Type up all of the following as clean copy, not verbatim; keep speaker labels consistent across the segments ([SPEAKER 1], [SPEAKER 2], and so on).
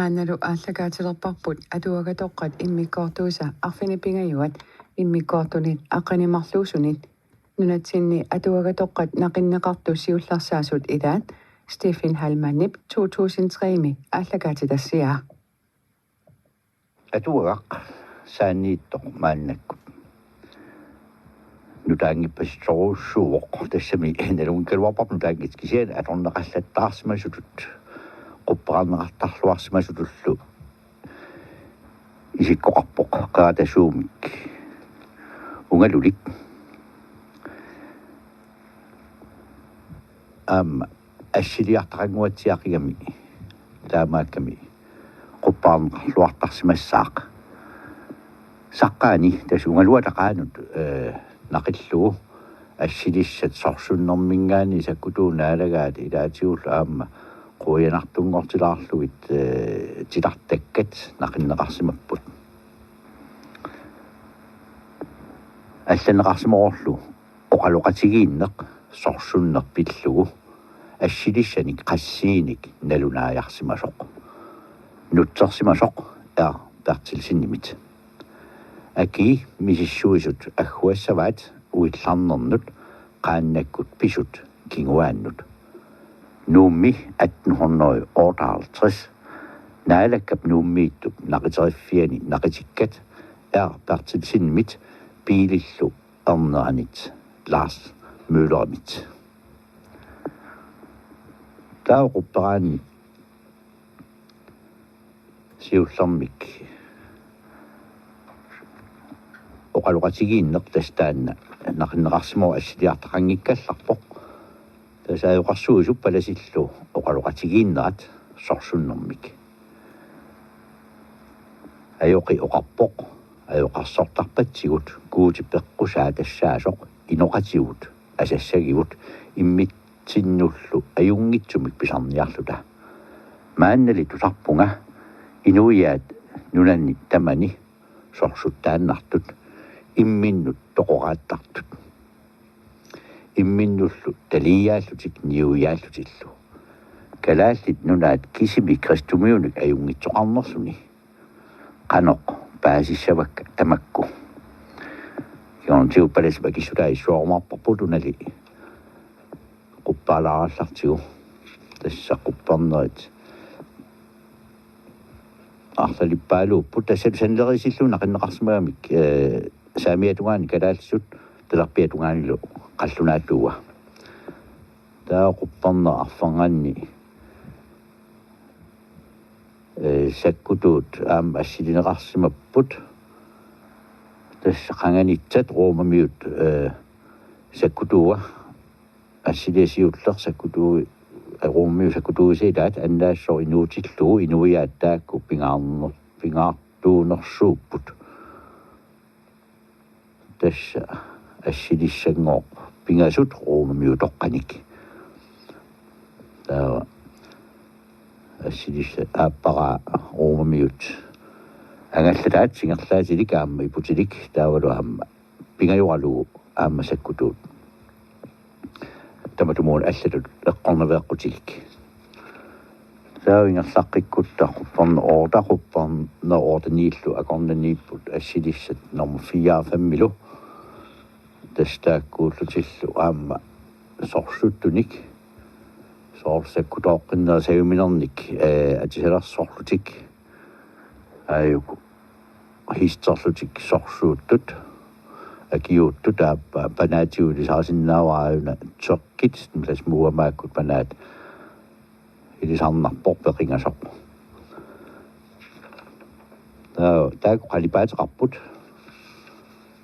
[SPEAKER 1] Maanalu aallakaatilerparput atuagatoqqat immikkoortuusa arfinipingajuat immikkoortunit aqanimarluusunit nunatsinni atuagatoqqat naqinneqartussiullarsaasut ilaat Stephen Halmanip 2003 aallakaatitassiaa
[SPEAKER 2] atuagaq saanniittoq maannakku nutaangippasitsoruussuuq tassami nalun kaluarpap nutaangitkisian atorneqallattaarsimasutut quppaarneqartarluarsimasutullu isikkoqarpoq qaatasuumik ungalulik assiliartaqanguatsiaqigami taamaakkami quppaarneqarluartarsimassaaq saqqaani tasungaluataqaanut naqillugu assilissat sorsunnermingaani sakkutuunaalagaat ilaatiulla aamma quuyanartunngortilaarlugit tilartakkat naqinneqarsimapput алланеқарсимоорлу оқалоқатигииннеқ сорсуннерпиллугу ассилиссаник qassiinik налунааярсимасоқ нутсерсимасоқ тартилсиннимит аки мисиссуисут аггуассаваат уилларнернут qaannakкут писут кингуааннут нуумми 1858 наалаккап нууммииттук нақитериффиани нақитиккат тартилсиннимит piilillu erneranit Lars Mølleranit tauqupparaanni siullermik oqaluqatigiinneq tastaanna naqinneqarsimoo assiliartaqanngikkallarpoq tasaajuqarsuusuk palasillu oqaluqatigiinnerat sorsunnermik ajoqi oqarpoq ajoqarsortarpatsigut kuutipeqqusaatassaasoq inoqatigut asassagivut immitsinullu ajungitsumik pisarniarluta maannali tusarpunga inuiaat nunanni tamani sorsuttaannartut imminnut toqoraattartut imminnullu taliaallutik niuiaallutillu kalaallit nunaat kisimi kristumiunik ajungitsoqarnersuni qanoq paasissavakka tamakku jontiu palesbakisutai suormarparputunali quppaalaraаллартигу тасса qupparnerit арлалиппаалууппут тассал санлерисиллу нақиннеқарсимаамик саамиатунгаани калааллисут таларпиатунгаанилу қаллунааттууа таа qupparne арфангаанни саккутуут аама ассилинеқарсимаппут тасса қанганитсат роомамиут саккутууа ассилиасиуллер саккутуу роомамиу саккутуусилаат аннаассоо инуутиллугу инуиааттаакку пингаартуунерсууппут тасса ассилиссангоо пингасут роомамиу тоққаник таа ассилисса ааппара роомамиут ангаллатаат сингерлаатилик аама ипутилик таавалу аама пингаюралугу аама саккутуут таматумуун аллатут эққорнавеэққутилик саавингерлаққиккутта қуппарна оортақуппарна оортанииллу акорнанииппут ассилиссат номер 4-5 тастааккууллутиллу аама сорсуттуник сорсаккутооққиннера саюминерник атисалерсорлутик аюку хистерлутик сорсууттут акиуттут ааппа панаатиули саасиннаавааюна тсоқкит млас муамааккут панаат илисарнарпор пеқингасоқ таак қалипаатеқарпут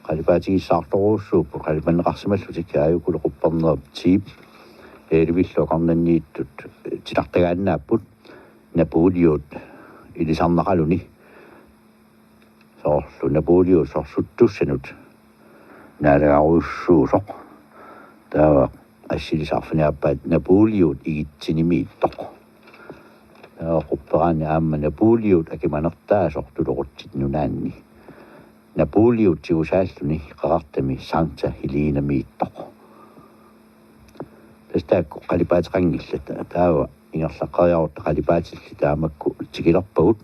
[SPEAKER 2] қалипаатигиссаарторуussууппут қалипаннеқарсималлутик аюкуле қуппарнерап тип элвиллоқарнаннииттут тилартагааннааппут наполиот илисарнақалуни соорлу наполиот сорсуттуссанут наалагаруссуусоқ таава ассилисарфиниаппаат наполиот игитсинимииттоқ таава қуппераани аама наполиот акиманертаасоқ тулоқутсит нунаанни наполиот тигусааллуни қақартами санкта хилинамииттоқ тастаакку қалипаатеқангиллата таава ингерлаққариарутта қалипаатилли таамакку tikilarpagut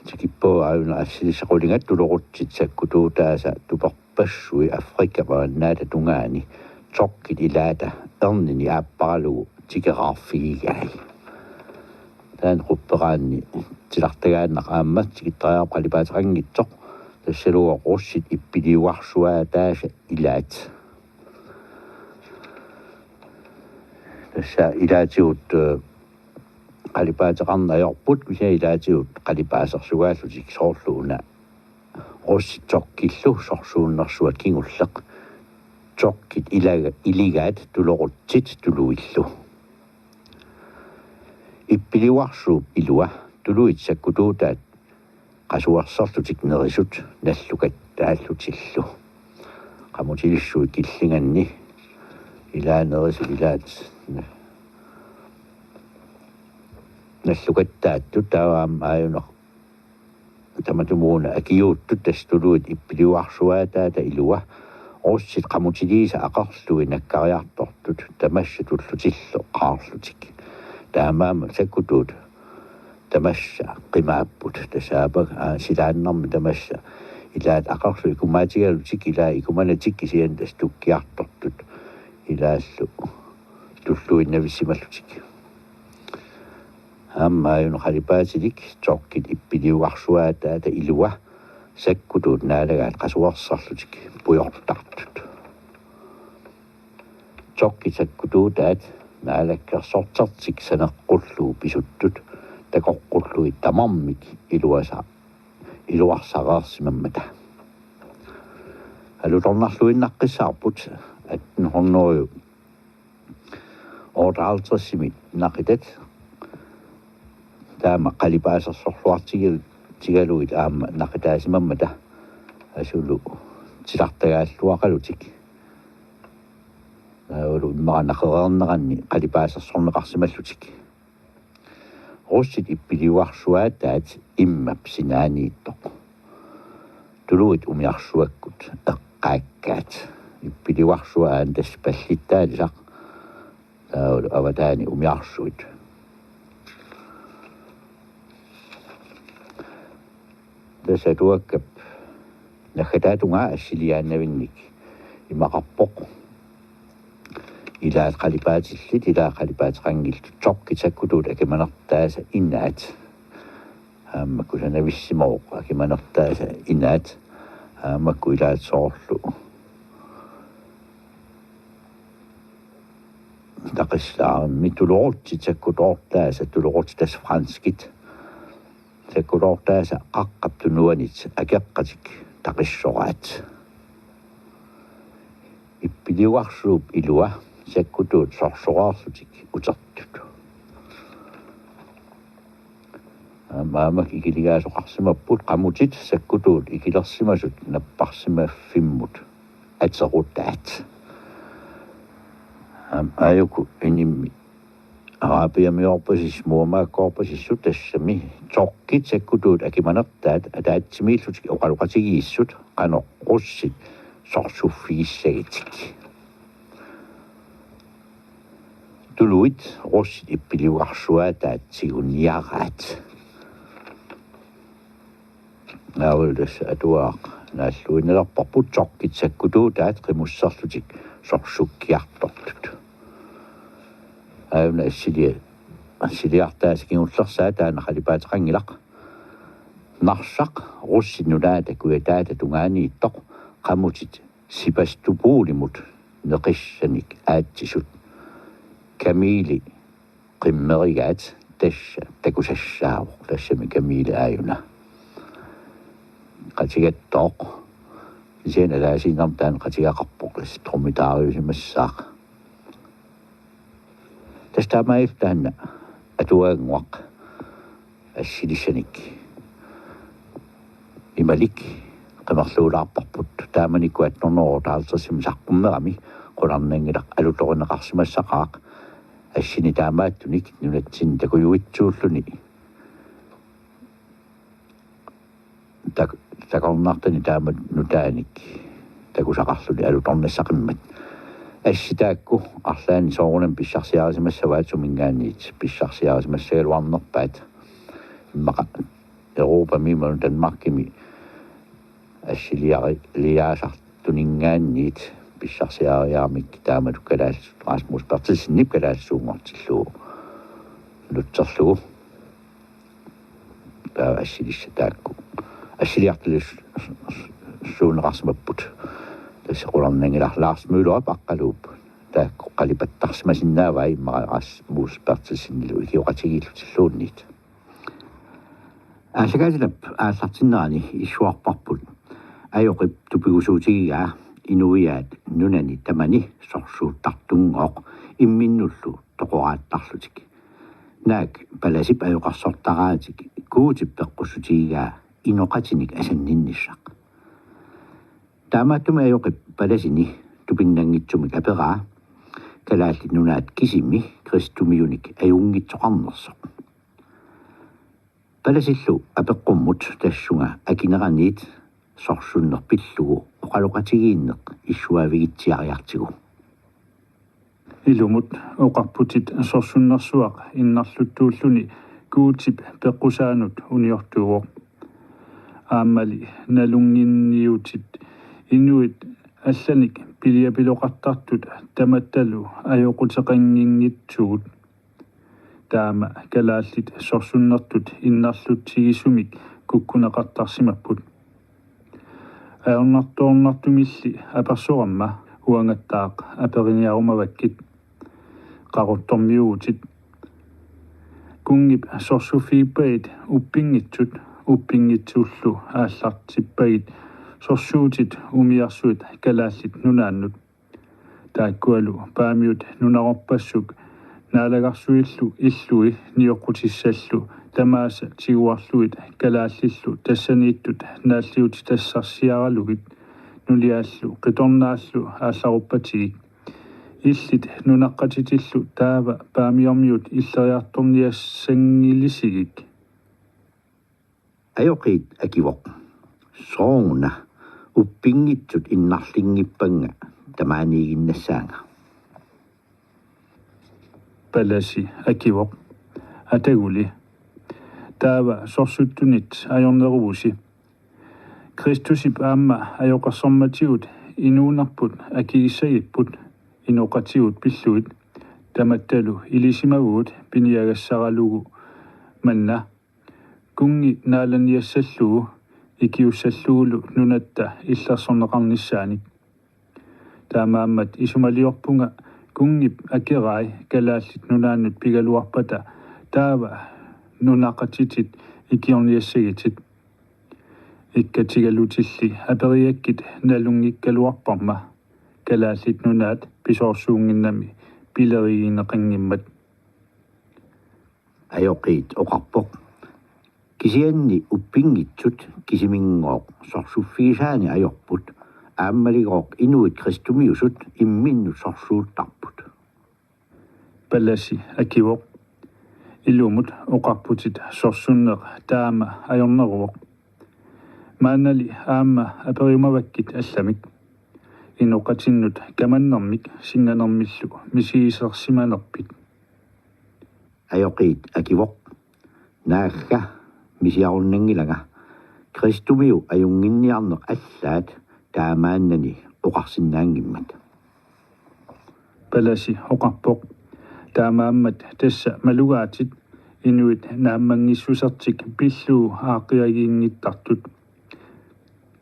[SPEAKER 2] tikippo auna assilisaqullingat tuloqutsit sakkutuutaasa tuparpassui Afrika vaannaata tungaani tokkit ilaata ernini aapparalugu tikeraarfigigai taan qupperaanni tilartagaannaq aammat tikittariaar qalipaateqanngitsoq tassaluga qussit ippiliuarsuaa taasa ilaat tassa ilaatigut qalipaateqarnajorput kisa ilaatigut qalipaasersugaallutiik soorluuna qussit tokkillu sorsuunnersuat kingulleq tokkit iligaat tuloqutsit tuluillu ippiliuarsuup ilua tuluit sakkutuutaat qasuarsarlutik nerisut nallukat taallutillu qamutilissuit killinganni ilaanerisut ilaat nallukattaattut taavaam aayuneq tamatumuuna akiuuttut tastuluit ippiliuarsuaa taata ilua qussit qamutiliisa aqarlui nakkariartortut tamassa tullutillu qaarlutik taamaama sakkutut tamassa qimaapput tasaapak silaannarmi tamassa ilaat aqarlu ikumaatigalutik ilaa ikumanatikki siantas tukkiartortut ilaallu tulluinnavissimallutik ammaayun qalipaatilik tokkit ippiliuarsuaa taata ilua sakkutut naalagaat qasuarsarlutik pujortartut tokkit sakkutuutaat naalakkersortartik saneqqullu pisuttut takoqqulluit tamarmik iluarsaqaarsimammata alutornarluinnaqqissaarput atnhornoru ortaaltersimi naqitat taama qalipaasersorluartigaluit aamma naqitaasimammata asulu tilartagaalluaqalutik aulu immaranaqereerneranni qalipaasersorneqarsimallutik qussit ippiliuarsuaataat immap sinaaniittoq tuluit umiarsuakkut eqqaakkaat ippiliuarsuaan taspallittaalisaq aulu avataani umiarsuit tasatuakkap nakhataatungaa assiliaannavinnik imaqarpoq ilaat qalipaatillit ilaa qalipaateqanngiltu tokkit sakkutut akimanertaasa inaat aammakku sanavissimeroq akimanertaasa inaat aammakku ilaat soorlu taqissaarammi tuloqutsit sakkutoortaasa tuloqutitas franskit sakkutoortaasa qaqqaptunuanit akeqqatik taqissoraat ippiliuarsuup ilua sakkutut sorsoraarlutik utertut maamak ikiligaasuqarsimapput qamutit sakkutut ikilersimasut napparsimaffimmut ateruttaat ayuku inimmi aapiamiorpasis muamaakkoorpasissut tassami tokkit sakkutut akimanertaat ataatsimiillutik oqaluqatigiissut qanoqqussit sorsuffigissagitik tuluit qussit ippiliuarsuaataat siguniaraat naawultas atuaaq naalluinelerparput tokkit sakkutuutaat qimussarlutik sorsukkiartortut aayuna assiliartaas kingullersaa taana qalipaateqangilaq narsaq qussit nunaata kuataata tungaaniittoq qamutit sipastupuulimut neqissanik aatsisut kamiili qimmerigaat tassa takusassaavuq tassami kamiili aayuna qatigattooq isianalaasiinartaan qatigaqarpoq tromitaariusimassaaq tastaamaiftaanna atuaanguaq assilissanik imalik qamerluulaarparput taamanikku atnornoortaaltersim saqqummerami qunarnangilaq alutoruneqarsimassaqaaq assini taamaattunik nunatsin takuyuitsuulluni takornartani taamat nutaanik takusaqarluni alutornassaqimmat асситаакку арлаани соорунам писсарсиарисимассаваатсумингаанниит писсарсиарисимассагалуарнерпаат иммаqa Europa миман Danmarkimi ассилиари лиаасартунингаанниит писсарсиариармик таамалуккалаас Rasmus Bertelsen калаассуунгортиллуу лутсерлугу таа ассилиссатаакку ассилиартулис суунеқарсимаппут тассеқуларнангилар Lars Møller аққалууп таакку қалипаттарсимасиннаава иммара Rasmus Bertelsen илуикиоқатигииллутиллуунниит аасагаатилап ааллартиннерани issуарпарпут аёқип тупигусуутигигаа инуиаат нунани тамани сорсууттартунгоқ имминнуллу тоқорааттарлутик наак паласип аёқарсортараатик куутип пеққуссутигигаа иноқатиник асаннинниссақ таамааттума аёқип паласини тупиннангитсумик апераа калаалли нунаат кисими кристумиуник аюнгитсоқарнерсоқ паласиллу апеққуммут тассунга акинераниит сорсуннерпиллугу оқалоқатигииннеқ issуавигитсиариартигу
[SPEAKER 3] илумут оқарпутит сорсуннерсуақ иннарлуттууллуни куутип пеққусаанут униортуувоқ ааммали налунгинниутит инуит алланик пилиапилоқартартут таматталу аёқутеқангингитсугут таама калааллит сорсуннертут иннарлутсигисумик куккунеқартарсимаппут аернарторнартумилли аперсорамма уангаттаақ апериниарумаваккит қаруттормиуутит кунгип сорсуфииппаит уппингитсут уппингитсууллу ааллартиппагит сорсуутит умиарсуит калааллит нунааннут тааккуалу паамиут нунарорпассук наалагарсуиллу иллуи ниоққутиссаллу тамааса тигуарлуит калааллиллу тассанииттут нааллиут тассарсиаралугит нулиааллу қиторнааллу аалларуппатигик иллит нунаққатитиллу таава паамиормиут иллериарторниассангилисигик
[SPEAKER 2] аёқит акивоқ соона уппингитсут иннарлингиппанга тамааниигиннассаанга
[SPEAKER 3] паласи акивоқ атагули таава сорсуттунит аёрнерувуси Кристусип аама аёқарсорматигут инуунарпут акигиссагиппут иноқатигут пиллуит таматталу илисимавуут пиниагассаралугу манна кунги нааланиассаллугу икиуссаллугулу нунатта иллерсорнеқарниссааник таамааммат исумалиорпунга кунгип акерай калааллит нунааннут пигалуарпата таава нунақатитит икиорниассагитит иккатигалутилли апериаккит налунгиккалуарпарма калааллит нунаат писоорсуунгиннами пилеригинеқангиммат
[SPEAKER 2] аёқит оқарпоқ кисианни уппингитсут кисимингооқ сорсуффигисаани аёрпут ааммалигооқ инуит кристумиусут имминну сорсууттарпут
[SPEAKER 3] паласи акивоқ илумут оқарпутит сорсуннеқ таама аёрнеруоқ маанали аама апериумаваккит алламик иноқатиннут каманнэрмик синганермиллу мисигисерсиманерпит
[SPEAKER 2] аёқит акивоқ наагга мисиаруннангилага кристумиу аюнгинниарнеқ аллаат таамааннани оқарсиннаангиммат
[SPEAKER 3] паласи оқарпоқ таамааммат тасса малугаатит инуит нааммангиссусертик пиллуу аақиагиингиттартут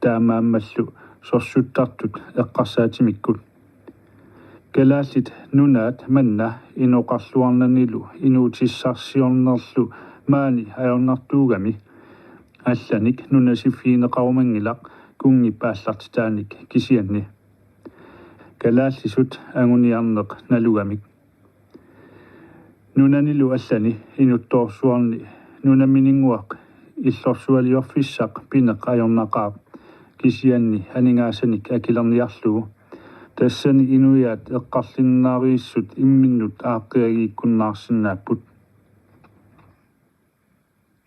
[SPEAKER 3] таамааммаллу сорсуттартут эққарсаатимиккут калааллит нунаат манна иноқарлуарнанилу инуутиссарсиорнерлу маани аёрнартуугами алланик нунасиффиинеқарумангилақ кунги пааллартитааник кисианни калааллисут агуниарнеқ налугамик нунанилу аллани инутторсуарни нунаминингуақ иллорсуалиорфиссақ пинеқ аёрнақаап кисианни анигаасаник акилерниарлугу тассани инуяат эққарлиннаарииссут имминнут ааққиагииккуннаарсинааппут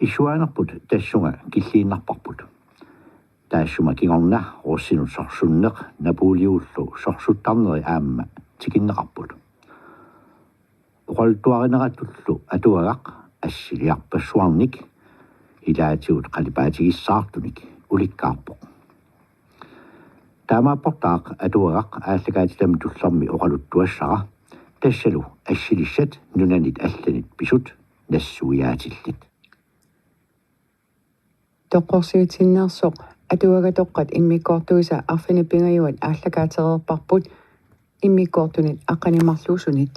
[SPEAKER 2] issуанерпут тассунга киллииннарпарпут таассума кигорна руссинут сорсуннеқ напулиуллу сорсуттарнери аама tikinneqarput oqaltuarinerattullu atuagaq assiliarpassuarnik ilaatigut qalipaatigissаарtunik ulikkaarpoq taamaapportaaq atuagaq ааллагаатилами тулларми оqaluttuassara тассалу ассилиссат нунанит алланит писут нассуяатиллит
[SPEAKER 1] тоққорсиутиннерсоқ атуагатоққат иммиккортуиса арфиниппингаюат ааллагаатерерпарпут иммиккортунит аққанимарлуусунит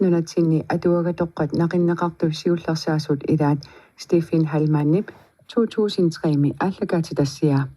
[SPEAKER 1] нунатсинни атуагатоққат нақиннеқарту сиуллерсаасут илаат Stefan Hallmanip 2003 ааллагаати тассиаа